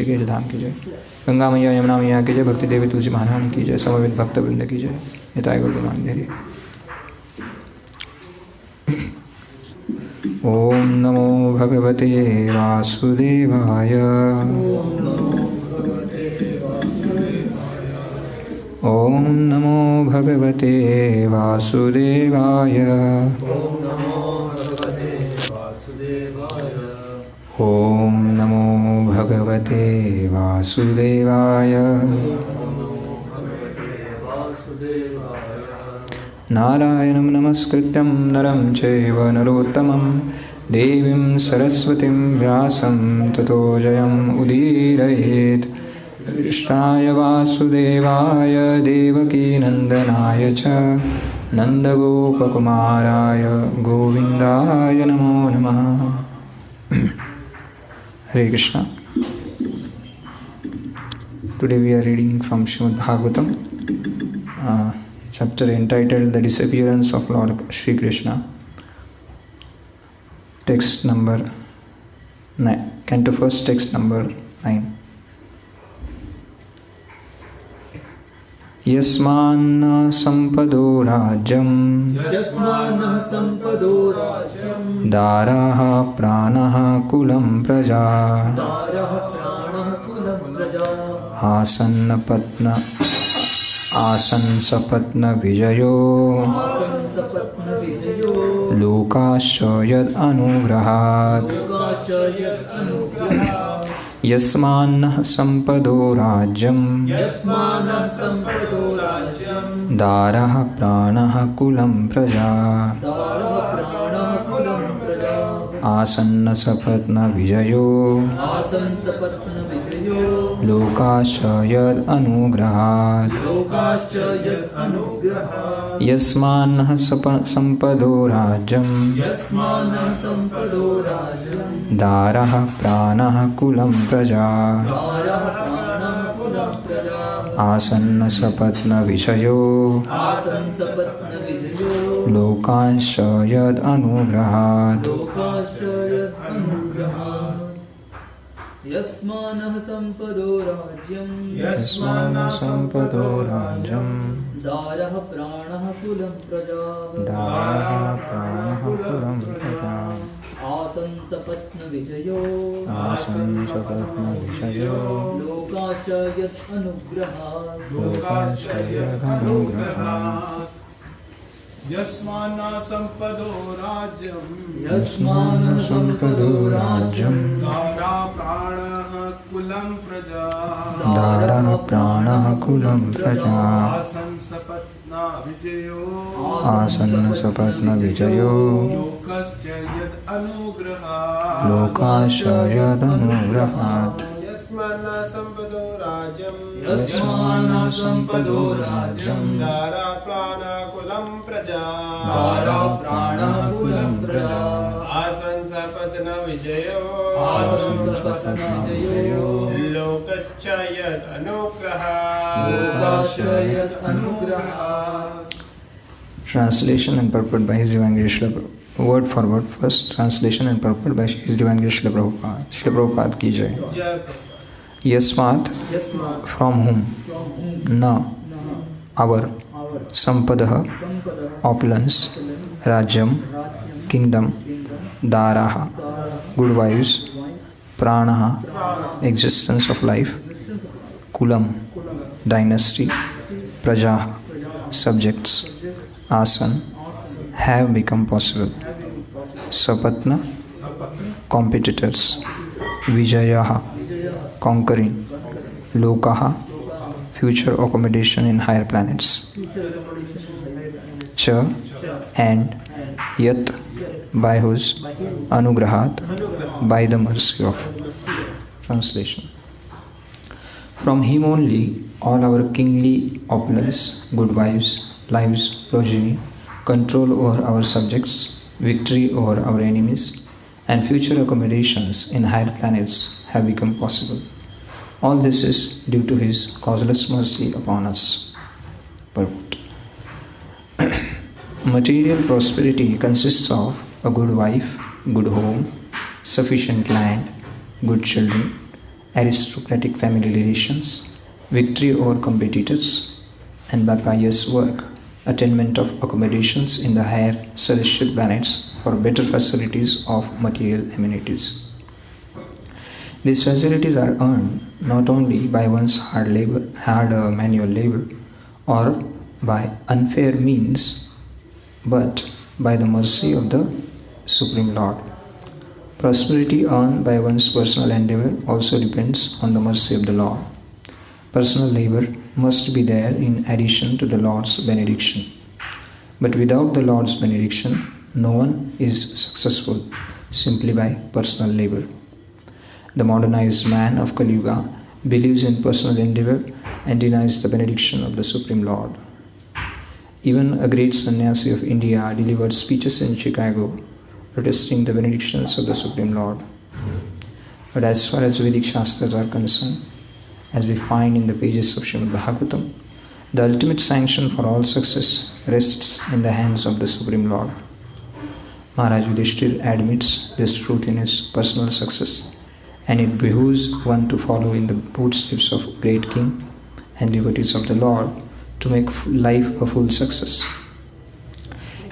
ऋषिकेश धाम की जय। गंगा मैया यमुना मैया की जय। भक्ति देवी तुलसी महारानी की जय। समवेत भक्त वृंद की जय। निताय गौर धैर्य। ओम नमो भगवते वासुदेवाय। ओम नमो भगवते वासुदेवाय। ओम नमो भगवते वासुदेवाय। नारायणं नमस्कृत्यं नरं चैव नरोत्तमं देवीं सरस्वतीं व्यासं ततो जयम् उदीरयेत्। कृष्णाय वासुदेवाय देवकीनन्दनाय च नन्दगोपकुमाराय गोविन्दाय नमो नमः। Hare Krishna. Today we are reading from Srimad Bhagavatam, chapter entitled The Disappearance of Lord Shri Krishna. Text number 9, Canto 1, text number 9. Yasmanna sampado rajyam daraha pranaha kulam praja asansapatna vijayo lokasya yad anugrahat. Yasmanah sampado rajyam daraha pranaha kulam praja asanna sapatna vijayo lokasya yad anugrahat. Yasmanah sampado rajyam daraha pranaha kulam praja asanna sapatna vijayo lokasya yad anugrahat. Yasmanah sampado rajyam daraha pranaha kulam praja asansapatna vijayo lokasya yad anugrahat. Yasmana sampado rajyam dara pranaha kulam praja asansapatna vijayo lokasya yad anugrahat. Yasmana sampado rajyam dara pranaha kulam praja asansapatna vijayo lokasya yad anugrahat. Translation and purport by His Divine Grace Srila Prabhupada. Word for word. First translation and purport by His Divine Grace Srila Prabhupada. Srila Prabhupada ki jai. Yasmat, from whom, na, our, sampadaha, opulence, rajyam, kingdom, daraha, good wives, pranaha, existence of life, kulam, dynasty, prajaha, subjects, asan, have become possible, sapatna, competitors, vijayaha, conquering, lokaha, future accommodation in higher planets, cha, and yat, by whose, anugrahat, by the mercy of. Translation. From him only all our kingly opulence, good wives, lives, progeny, control over our subjects, victory over our enemies, and future accommodations in higher planets have become possible. All this is due to His causeless mercy upon us. Purport. Material prosperity consists of a good wife, good home, sufficient land, good children, aristocratic family relations, victory over competitors, and by pious work, attainment of accommodations in the higher celestial planets for better facilities of material amenities. These facilities are earned not only by one's hard manual labor, or by unfair means, but by the mercy of the Supreme Lord. Prosperity earned by one's personal endeavor also depends on the mercy of the Lord. Personal labor must be there in addition to the Lord's benediction. But without the Lord's benediction, no one is successful simply by personal labor. The modernized man of Kali Yuga believes in personal endeavor and denies the benediction of the Supreme Lord. Even a great sannyasi of India delivered speeches in Chicago protesting the benedictions of the Supreme Lord. But as far as Vedic Shastras are concerned, as we find in the pages of Srimad Bhagavatam, the ultimate sanction for all success rests in the hands of the Supreme Lord. Maharaj Yudhishthir admits this truth in his personal success, and it behooves one to follow in the footsteps of great king and devotees of the Lord to make life a full success.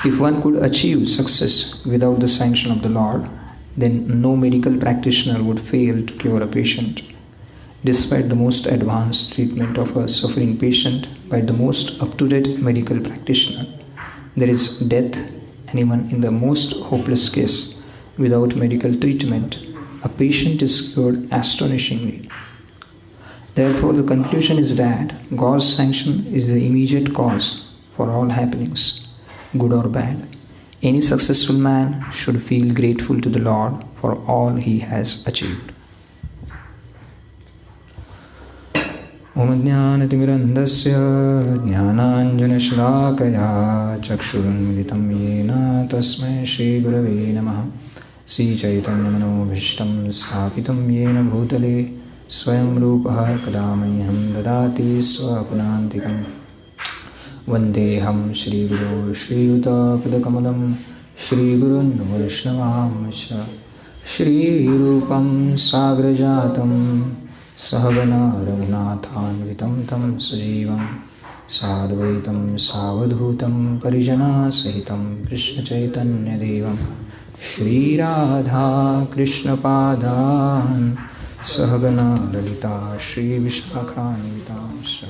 If one could achieve success without the sanction of the Lord, then no medical practitioner would fail to cure a patient. Despite the most advanced treatment of a suffering patient by the most up-to-date medical practitioner, there is death, and even in the most hopeless case, without medical treatment, a patient is cured astonishingly. Therefore, the conclusion is that God's sanction is the immediate cause for all happenings, good or bad. Any successful man should feel grateful to the Lord for all he has achieved. Om Jnanatimirandasya Jnananjanashlakaya Chakshurunmilitam Yena Tasmai Shri Gurave Namaha Sri Chaitanya Manobhishtam Sthapitam Yena Bhutale Swayam Rupaha Kadamayam Dadati Swapunantikam Vandeham Shri Guru Shri Yuta Padakamalam Shri Gurun Vaishnavamsha Shri Rupam Sagrajatam Sahavana Raghunathanvitam Tam Sajivam Sadvaitam Savadhutam Parijana Sahitam Krishna Chaitanya Devam Shri Radha Krishna Padan Sahagana Lalita Shri Vishakhanvitamsha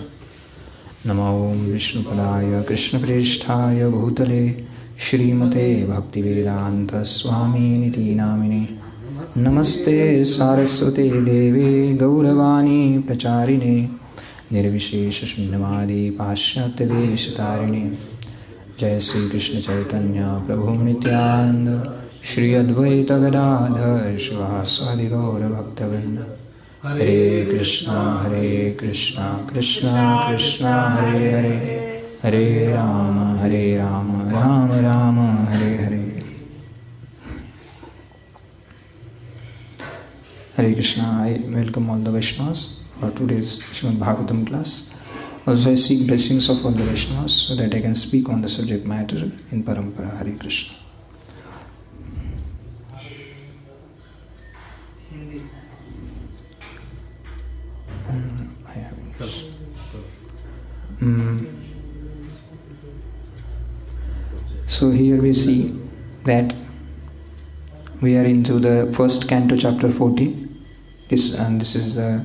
Namo Vishnupadaya Krishna Pristhaya Bhutale Shrimate Bhaktivedanta Swami Niti Namine Namaste Saraswate Devi Gauravani Pracharine Nirvishesha Shunyavadi Paschatya Deshatarine Jai Sri Krishna Chaitanya Prabhu Nityananda Shri Advaita Gadadhar Shivasadi Gaura Bhaktavrinda Hare Krishna Krishna Krishna Hare Hare Hare Rama Rama Rama Hare Hare. Hare Krishna. I welcome all the Vaishnavas for today's Srimad Bhagavatam class. Also I seek blessings of all the Vaishnavas so that I can speak on the subject matter in Parampara. Hare Krishna. So here we see that we are into the first canto, chapter 14. This is the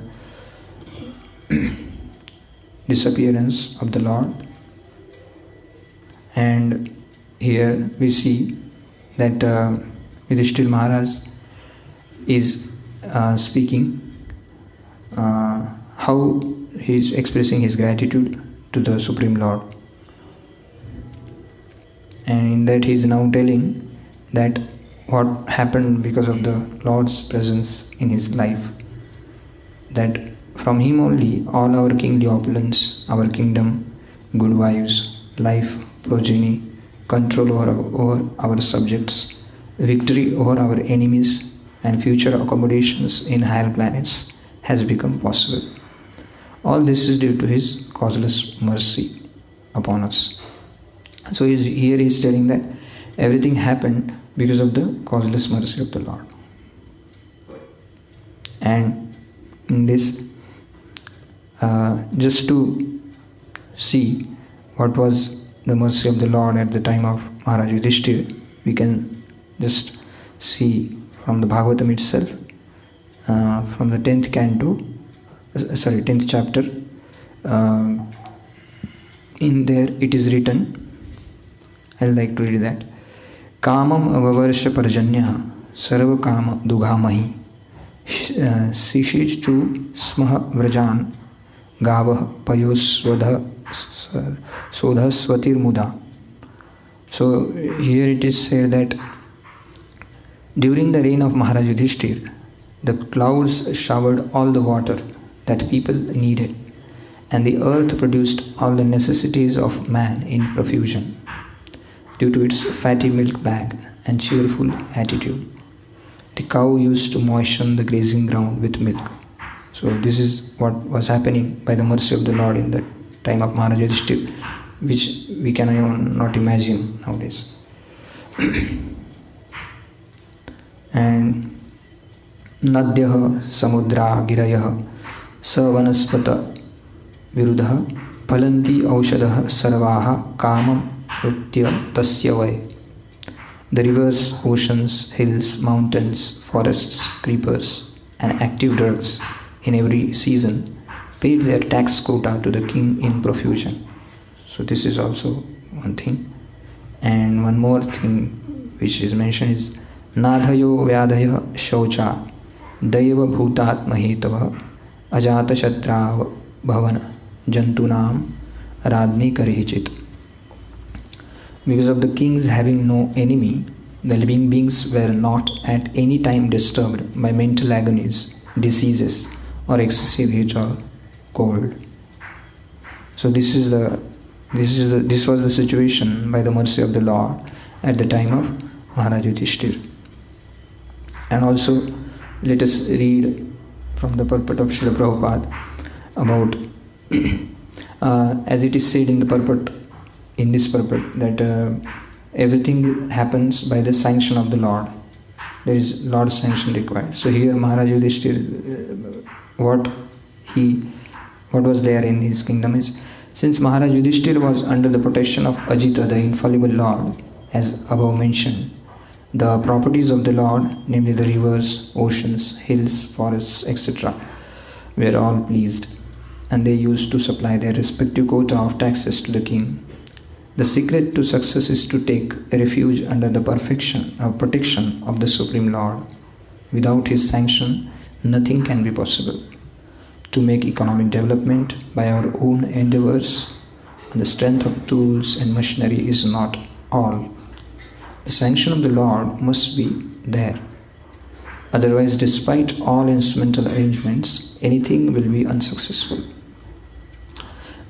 disappearance of the Lord. And here we see that Yudhishthira Maharaj is speaking how he is expressing his gratitude to the Supreme Lord. And in that he is now telling that what happened because of the Lord's presence in his life. That from him only all our kingly opulence, our kingdom, good wives, life, progeny, control over our subjects, victory over our enemies, and future accommodations in higher planets has become possible. All this is due to his causeless mercy upon us. So here he is telling that everything happened because of the causeless mercy of the Lord. And in this, just to see what was the mercy of the Lord at the time of Maharaj Yudhishthira, we can just see from the Bhagavatam itself, from the 10th canto, 10th chapter. In there it is written, I like to read that. Kamam avavarsha parjanya sarva kama dugamahi sishiju smaha vrajan gavah payoswadha sodhaswatir muda. So here it is said that during the reign of Maharaj Yudhishthira, the clouds showered all the water that people needed, and the earth produced all the necessities of man in profusion due to its fatty milk bag and cheerful attitude. The cow used to moisten the grazing ground with milk. So this is what was happening by the mercy of the Lord in the time of Maharaj Yudhishthira, which we can even not imagine nowadays. And Nadyah Samudra Girayah Savanaspata Virudha Phalanti Aushadah Sarvaha Kamam Rutya Tasya Vai. The rivers, oceans, hills, mountains, forests, creepers, and active drugs in every season paid their tax quota to the king in profusion. So this is also one thing. And one more thing which is mentioned is Nadhayo Vyadhaya Shaucha Daiva Bhutat Mahitava Ajata Shatra Bhavana Jantunam Radni Karichit. Because of the kings having no enemy, the living beings were not at any time disturbed by mental agonies, diseases, or excessive heat or cold. So this was the situation by the mercy of the Lord at the time of Maharaj Yudhishthira. And also, let us read from the purport of Srila Prabhupada about, as it is said in the purport, in this purport, that everything happens by the sanction of the Lord. There is Lord's sanction required. So here Maharaj Yudhishthira, what was there in his kingdom is, since Maharaj Yudhishthira was under the protection of Ajita, the infallible Lord, as above mentioned, the properties of the Lord, namely the rivers, oceans, hills, forests, etc., were all pleased, and they used to supply their respective quota of taxes to the king. The secret to success is to take refuge under the protection of the Supreme Lord. Without his sanction, nothing can be possible. To make economic development by our own endeavors on the strength of tools and machinery is not all. The sanction of the Lord must be there. Otherwise, despite all instrumental arrangements, anything will be unsuccessful.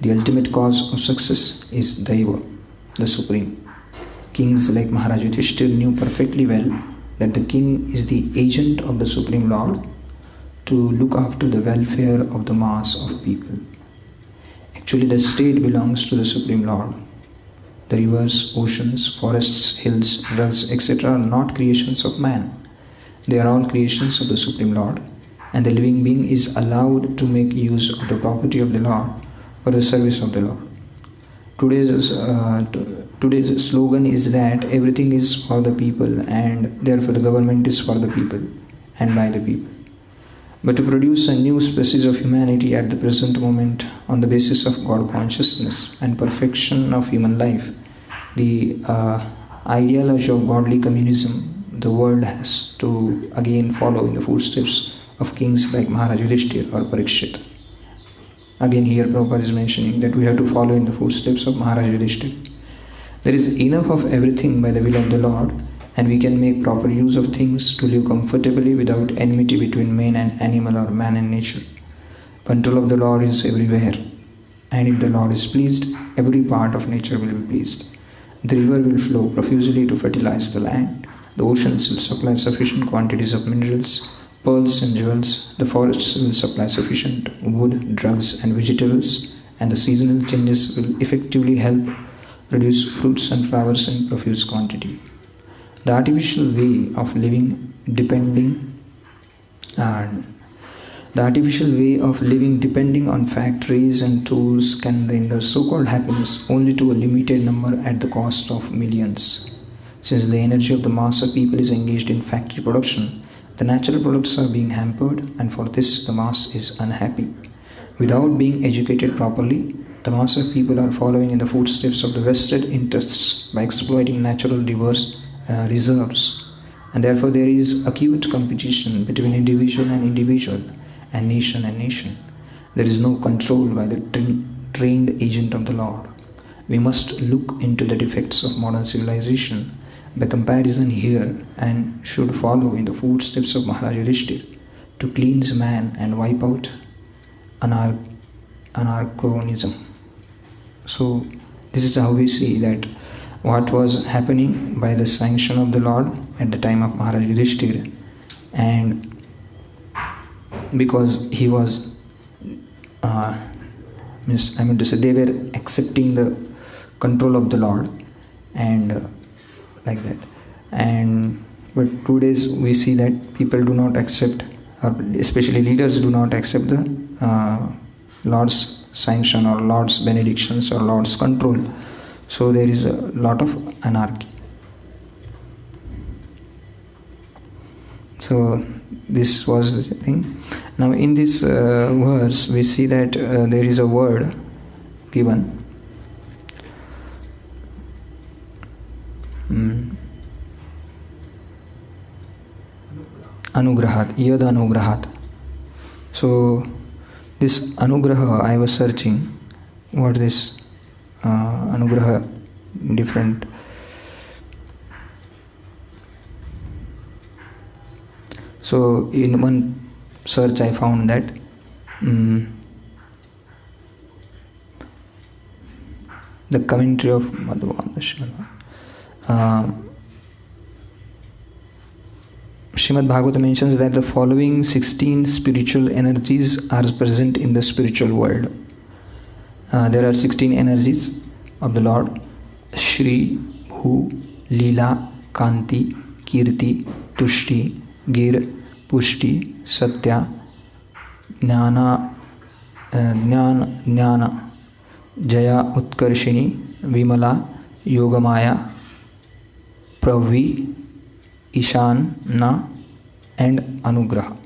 The ultimate cause of success is Daiva, the Supreme. Kings like Maharaj Yudhishthira knew perfectly well that the king is the agent of the Supreme Lord to look after the welfare of the mass of people. Actually, the state belongs to the Supreme Lord. The rivers, oceans, forests, hills, drugs, etc. are not creations of man. They are all creations of the Supreme Lord, and the living being is allowed to make use of the property of the Lord for the service of the Lord. Today's slogan is that everything is for the people, and therefore the government is for the people and by the people. But to produce a new species of humanity at the present moment on the basis of God consciousness and perfection of human life, the ideology of godly communism, the world has to again follow in the footsteps of kings like Maharaj Yudhishthira or Parikshit. Again here Prabhupada is mentioning that we have to follow in the footsteps of Maharaj Yudhishthira. There is enough of everything by the will of the Lord, and we can make proper use of things to live comfortably without enmity between man and animal or man and nature. Control of the Lord is everywhere, and if the Lord is pleased, every part of nature will be pleased. The river will flow profusely to fertilize the land, the oceans will supply sufficient quantities of minerals, pearls and jewels, the forests will supply sufficient wood, drugs and vegetables, and the seasonal changes will effectively help produce fruits and flowers in profuse quantity. The artificial way of living depending The artificial way of living depending on factories and tools can render so-called happiness only to a limited number at the cost of millions. Since the energy of the mass of people is engaged in factory production, the natural products are being hampered, and for this the mass is unhappy. Without being educated properly, the mass of people are following in the footsteps of the vested interests by exploiting natural reserves, and therefore there is acute competition between individual and nation. There is no control by the trained agent of the Lord. We must look into the defects of modern civilization by comparison here, and should follow in the footsteps of Maharaj Yudhishthir to cleanse man and wipe out anarchonism. So this is how we see that what was happening by the sanction of the Lord at the time of Maharaj Yudhishthir, and because he was they were accepting the control of the Lord, and like that. But today's we see that people do not accept, or especially leaders do not accept the Lord's sanction or Lord's benedictions or Lord's control. So there is a lot of anarchy. So this was the thing. Now in this verse we see that there is a word given. Anugrahat, yad anugrahat. So this anugraha, I was searching what this anugraha different. So in one search I found that the commentary of Srimad Bhagavatam mentions that the following 16 spiritual energies are present in the spiritual world. There are 16 energies of the Lord: Shri, Bhu, Leela, Kanti, Kirti, Tushti, Gir, Pushti, Satya, Jnana, Jaya, Utkarshini, Vimala, Yogamaya, Pravi, Ishana, and Anugraha.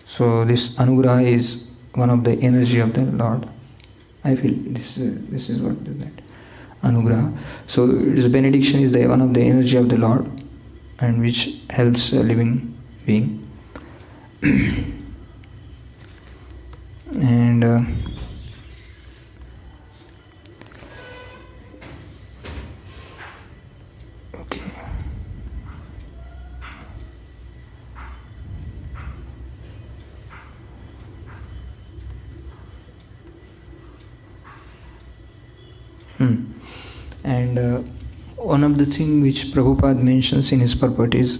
So this Anugraha is one of the energy of the Lord. I feel this is what is that Anugraha. So this benediction is the one of the energy of the Lord, and which helps a living being. And okay. And one of the things which Prabhupada mentions in his purport is,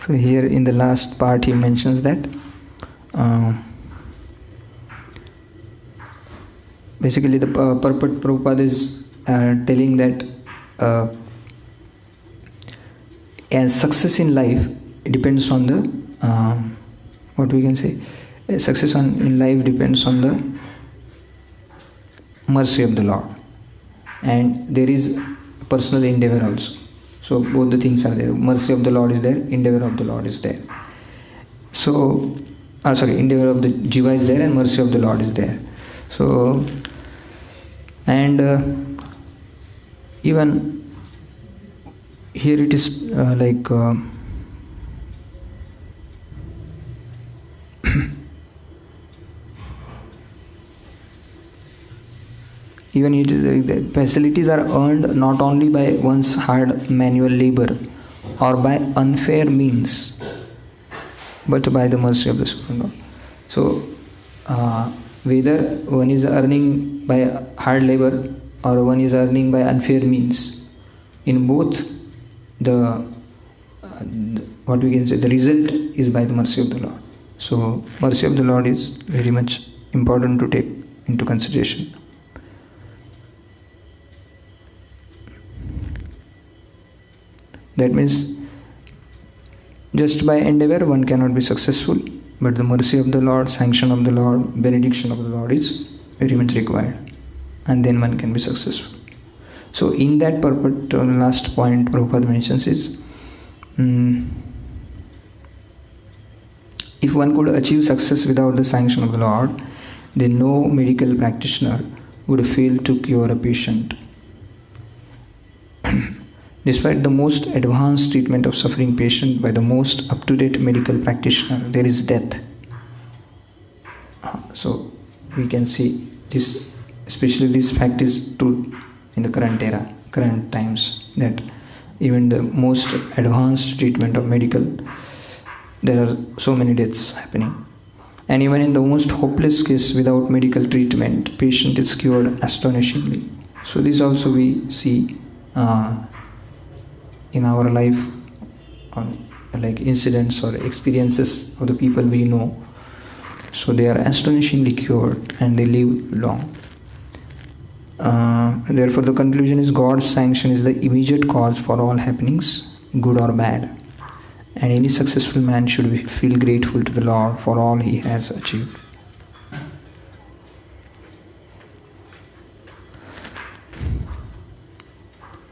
so here in the last part he mentions that basically the purport Prabhupada is telling that as success in life depends on the what we can say, success in life depends on the mercy of the Lord, and there is personal endeavor also. So both the things are there. Mercy of the Lord is there, endeavor of the Lord is there. So endeavor of the Jiva is there and mercy of the Lord is there. So and even here it is like even it is like the facilities are earned not only by one's hard manual labor or by unfair means, but by the mercy of the Supreme Lord. So whether one is earning by hard labor or one is earning by unfair means, in both the what we can say, the result is by the mercy of the Lord. So mercy of the Lord is very much important to take into consideration. That means Just by endeavor one cannot be successful, but the mercy of the Lord, sanction of the Lord, benediction of the Lord is very much required, and then one can be successful. So in that purport, last point Prabhupada mentions is, if one could achieve success without the sanction of the Lord, then no medical practitioner would fail to cure a patient. Despite the most advanced treatment of suffering patient by the most up-to-date medical practitioner, there is death. So we can see this, especially this fact is true in the current era, current times, that even the most advanced treatment of medical, there are so many deaths happening. And even in the most hopeless case without medical treatment, patient is cured astonishingly. So this also we see in our life, like incidents or experiences of the people we know. So they are astonishingly cured and they live long. Therefore the conclusion is, God's sanction is the immediate cause for all happenings, good or bad. And any successful man should feel grateful to the Lord for all he has achieved.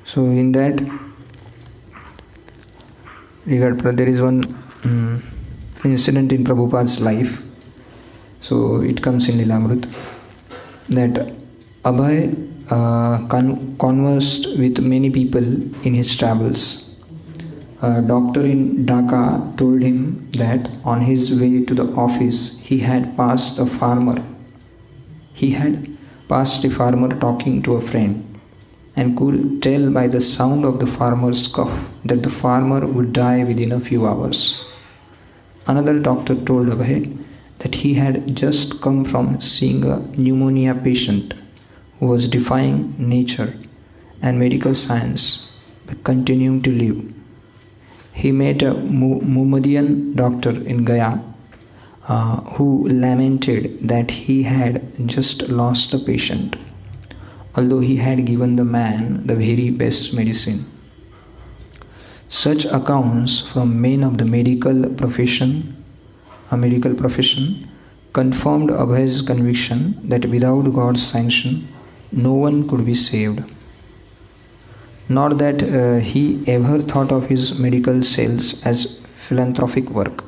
So in that regard, there is one incident in Prabhupada's life. So it comes in Lilamrut that Abhay conversed with many people in his travels. A doctor in Dhaka told him that on his way to the office he had passed a farmer. He had passed a farmer talking to a friend and could tell by the sound of the farmer's cough that the farmer would die within a few hours. Another doctor told Abhay that he had just come from seeing a pneumonia patient who was defying nature and medical science by continuing to live. He met a Muhammadan doctor in Gaya who lamented that he had just lost a patient, although he had given the man the very best medicine. Such accounts from men of the medical profession confirmed Abhay's conviction that without God's sanction, no one could be saved. Not that he ever thought of his medical sales as philanthropic work.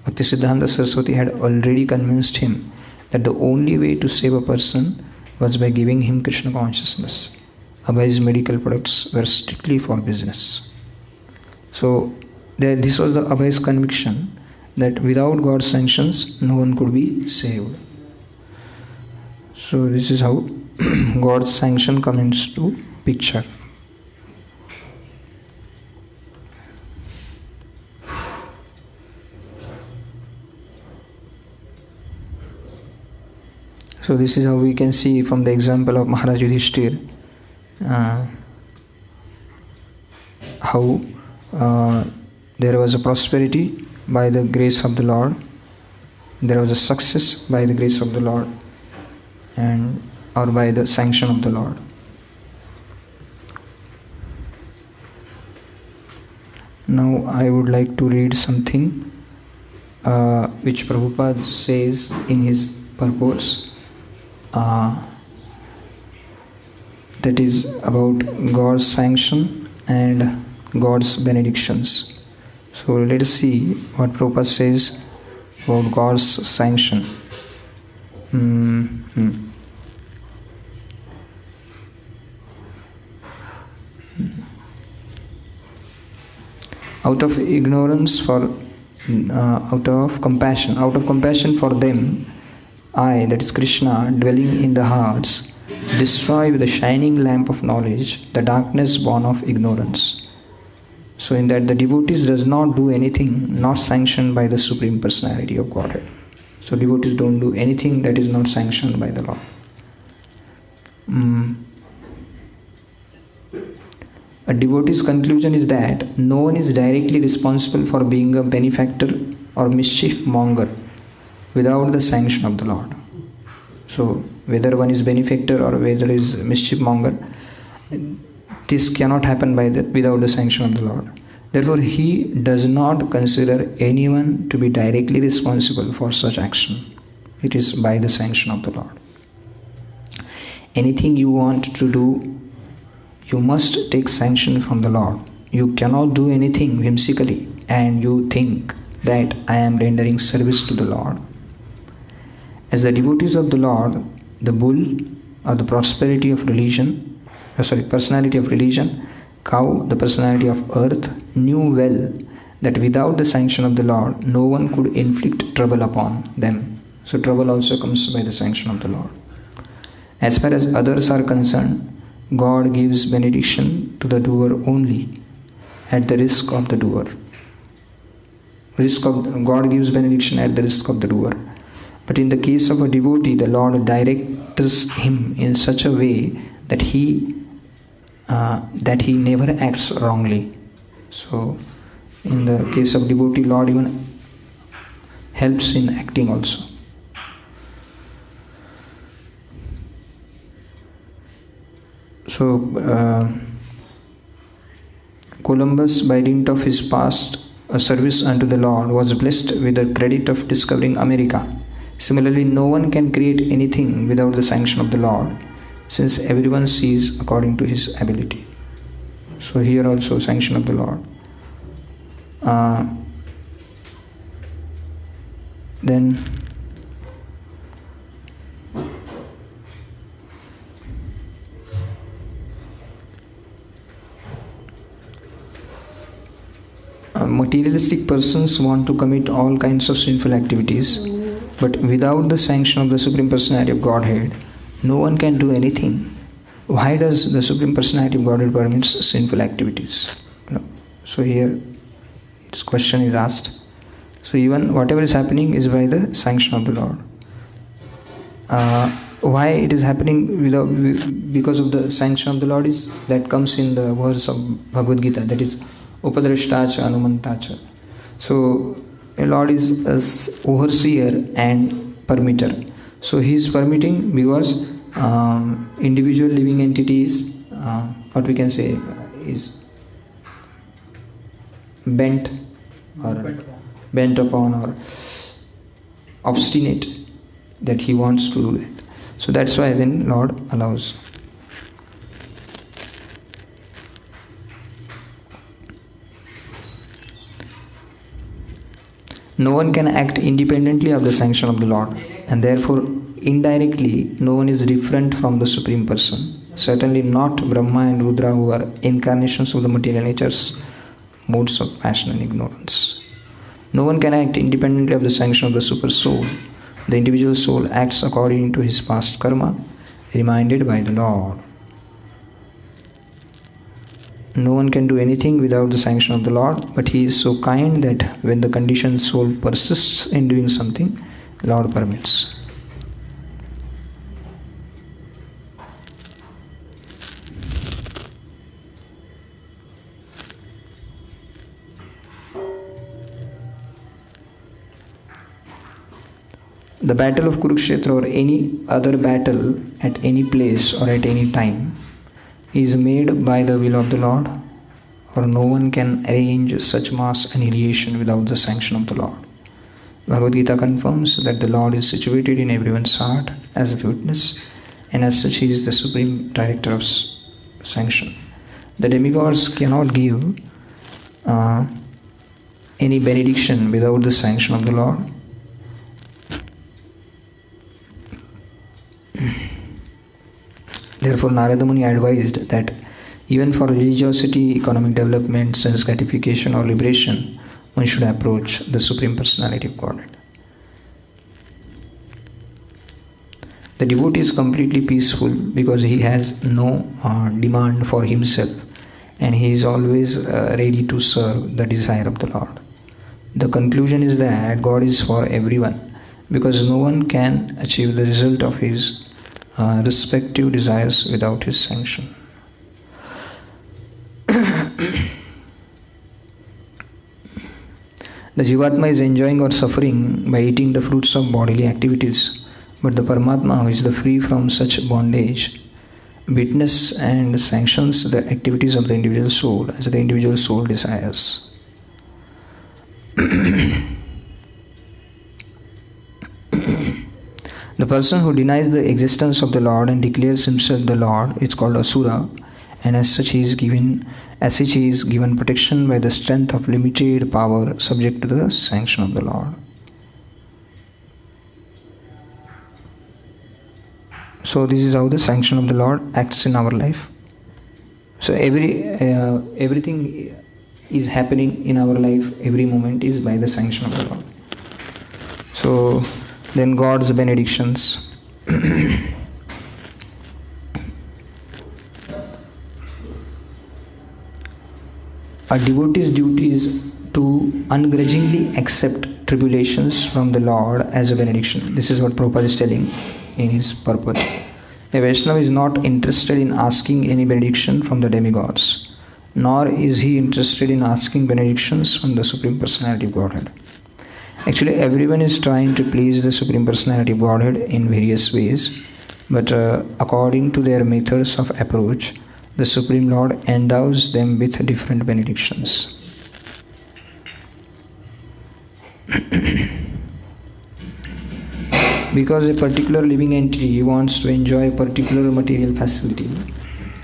Bhaktisiddhanta Saraswati had already convinced him that the only way to save a person was by giving him Krishna consciousness. Abhay's medical products were strictly for business. So this was the Abhay's conviction that without God's sanctions, no one could be saved. So this is how God's sanction comes into picture. So this is how we can see from the example of Maharaj Yudhishthir how there was a prosperity by the grace of the Lord, there was a success by the grace of the Lord, and or by the sanction of the Lord. Now I would like to read something which Prabhupada says in his purports. That is about God's sanction and God's benedictions. So let us see what Prabhupada says about God's sanction. Out of ignorance out of compassion for them, I, that is Krishna, dwelling in the hearts, destroy with the shining lamp of knowledge the darkness born of ignorance. So in that the devotees does not do anything not sanctioned by the Supreme Personality of Godhead. So devotees don't do anything that is not sanctioned by the Lord. A devotee's conclusion is that no one is directly responsible for being a benefactor or mischief monger without the sanction of the Lord. So whether one is benefactor or whether is mischief monger, this cannot happen without the sanction of the Lord. Therefore, he does not consider anyone to be directly responsible for such action. It is by the sanction of the Lord. Anything you want to do, you must take sanction from the Lord. You cannot do anything whimsically and you think that I am rendering service to the Lord. As the devotees of the Lord, the bull or the personality of religion, cow, the personality of earth, knew well that without the sanction of the Lord, no one could inflict trouble upon them. So trouble also comes by the sanction of the Lord. As far as others are concerned, God gives benediction to the doer only at the risk of the doer. God gives benediction at the risk of the doer. But in the case of a devotee, the Lord directs him in such a way that he never acts wrongly. So, in the case of devotee, Lord even helps in acting also. So, Columbus, by dint of his past service unto the Lord, was blessed with the credit of discovering America. Similarly, no one can create anything without the sanction of the Lord, since everyone sees according to his ability. So here also sanction of the Lord. Then materialistic persons want to commit all kinds of sinful activities, but without the sanction of the Supreme Personality of Godhead, no one can do anything. Why does the Supreme Personality of Godhead permits sinful activities? So here this question is asked. So even whatever is happening is by the sanction of the Lord. Why it is happening because of the sanction of the Lord is that comes in the verse of Bhagavad Gita, that is Upadrashtacha Anumantacha. So a Lord is an overseer and permitter. So he is permitting because individual living entities, what we can say is bent upon or obstinate that he wants to do that. So that's why then Lord allows. No one can act independently of the sanction of the Lord, and therefore indirectly no one is different from the Supreme Person. Certainly not Brahma and Rudra, who are incarnations of the material nature's modes of passion and ignorance. No one can act independently of the sanction of the Super Soul. The individual soul acts according to his past karma, reminded by the Lord. No one can do anything without the sanction of the Lord, but he is so kind that when the conditioned soul persists in doing something, the Lord permits. The battle of Kurukshetra or any other battle at any place or at any time is made by the will of the Lord, for no one can arrange such mass annihilation without the sanction of the Lord. Bhagavad Gita confirms that the Lord is situated in everyone's heart as the witness, and as such he is the supreme director of sanction. The demigods cannot give any benediction without the sanction of the Lord. Therefore, Narada Muni advised that even for religiosity, economic development, sense gratification or liberation, one should approach the Supreme Personality of Godhead. The devotee is completely peaceful because he has no demand for himself, and he is always ready to serve the desire of the Lord. The conclusion is that God is for everyone, because no one can achieve the result of his respective desires without his sanction. The Jivatma is enjoying or suffering by eating the fruits of bodily activities, but the Paramatma, who is free from such bondage, witness and sanctions the activities of the individual soul as the individual soul desires. The person who denies the existence of the Lord and declares himself the Lord is called Asura, and as such he is given protection by the strength of limited power subject to the sanction of the Lord. So this is how the sanction of the Lord acts in our life. So everything is happening in our life, every moment is by the sanction of the Lord. So then God's benedictions. A devotee's duty is to ungrudgingly accept tribulations from the Lord as a benediction. This is what Prabhupada is telling in his purport. A Vaishnava is not interested in asking any benediction from the demigods, nor is he interested in asking benedictions from the Supreme Personality of Godhead. Actually, everyone is trying to please the Supreme Personality of Godhead in various ways, but according to their methods of approach, the Supreme Lord endows them with different benedictions. Because a particular living entity wants to enjoy a particular material facility,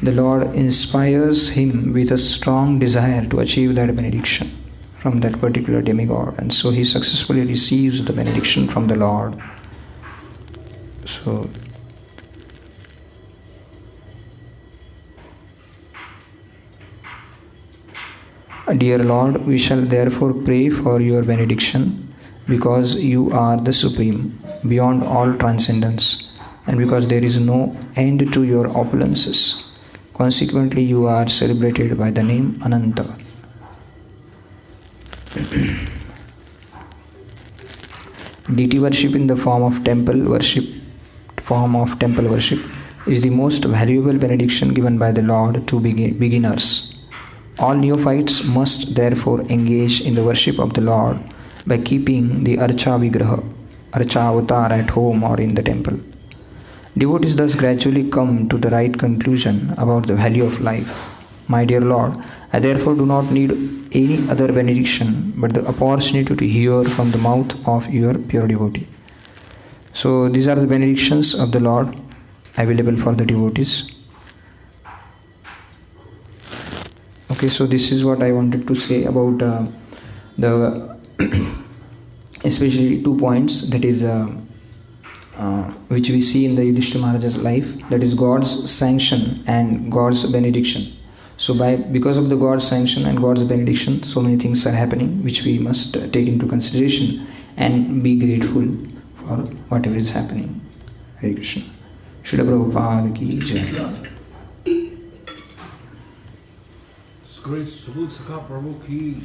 the Lord inspires him with a strong desire to achieve that benediction from that particular demigod, and so he successfully receives the benediction from the Lord. So dear Lord, we shall therefore pray for your benediction, because you are the Supreme, beyond all transcendence, and because there is no end to your opulences. Consequently, you are celebrated by the name Ananta. Deity worship in the form of temple worship is the most valuable benediction given by the Lord to beginners. All neophytes must therefore engage in the worship of the Lord by keeping the Archa avatar at home or in the temple. Devotees thus gradually come to the right conclusion about the value of life. My dear Lord, I therefore do not need any other benediction but the opportunity to hear from the mouth of your pure devotee. So these are the benedictions of the Lord available for the devotees. Okay, so this is what I wanted to say about the especially 2 points, that is which we see in the Yudhishthira Maharaja's life, that is God's sanction and God's benediction. So because of the God's sanction and God's benediction, so many things are happening which we must take into consideration and be grateful for whatever is happening. Hare Krishna. Srila Prabhupada ki jai. Great Subal Sakha Prabhu ki.